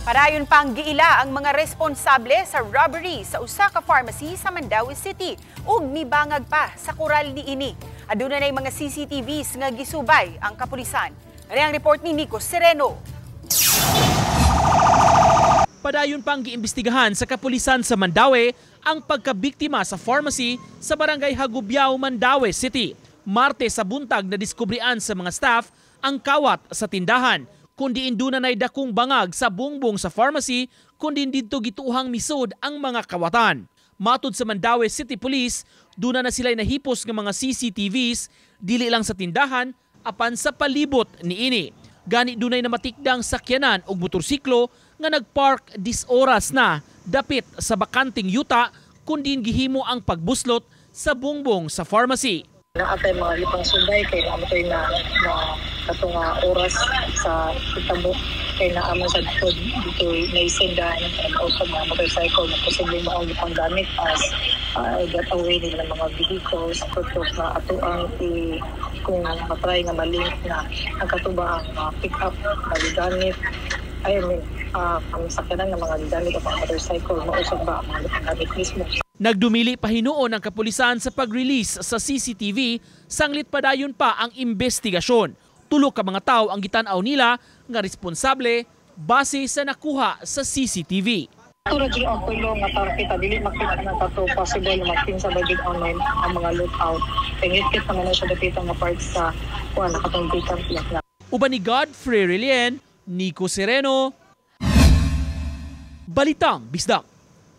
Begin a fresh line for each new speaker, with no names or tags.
Parayon pang giila ang mga responsable sa robbery sa usa ka pharmacy sa Mandaue City ug mibangag pa sa koral niini. Aduna nay mga CCTVs nga gisubay ang kapulisan. Ari ang report ni Nico Sereno.
Padayon pang giimbestigahan sa kapulisan sa Mandaue ang pagkabiktima sa pharmacy sa barangay Hagubiao, Mandaue City. Martes sa buntag na diskubrian sa mga staff ang kawat sa tindahan, kundi induna nay dakong bangag sa bungbong sa pharmacy, kundi dito gituhang misod ang mga kawatan. Matud sa Mandaue City Police, duna na sila'y nahipos ng mga CCTVs, dili lang sa tindahan, apan sa palibot niini. Gani dunay na matikdang sakyanan o motorsiklo nga nagpark 10 oras na dapit sa bakanting yuta, kundi gihimo ang pagbuslot sa bungbong sa pharmacy.
Naatay mga lipang subay kay namatay na katong oras sa kitabo kay naaman sa dito naisendahan and also mga motorcycle na posibleng mga lipang gamit as get away nila mga vehicles tutok na ato ang kung matry nga malink na ang katuba ang pick-up maligamit ang sakyanan ng mga gamit o mga motorcycle mausap ba ang mga lipang gamit mismo.
Nagdumili pa hinuon ang kapulisan sa pag-release sa CCTV, sanglit padayon pa ang investigasyon. Tulo ka mga tao ang gitanaw nila nga responsable base sa nakuha sa CCTV.
Tulad yung ang kulong nga para kita dili makita ng tato possible magpin sa budget online ang mga lookout. Tingit-kit naman na siya dapitang nga part sa nakatong vacant lot.
Uban ni Godfrey Relien, Nico Sereno, Balitang Bisdak.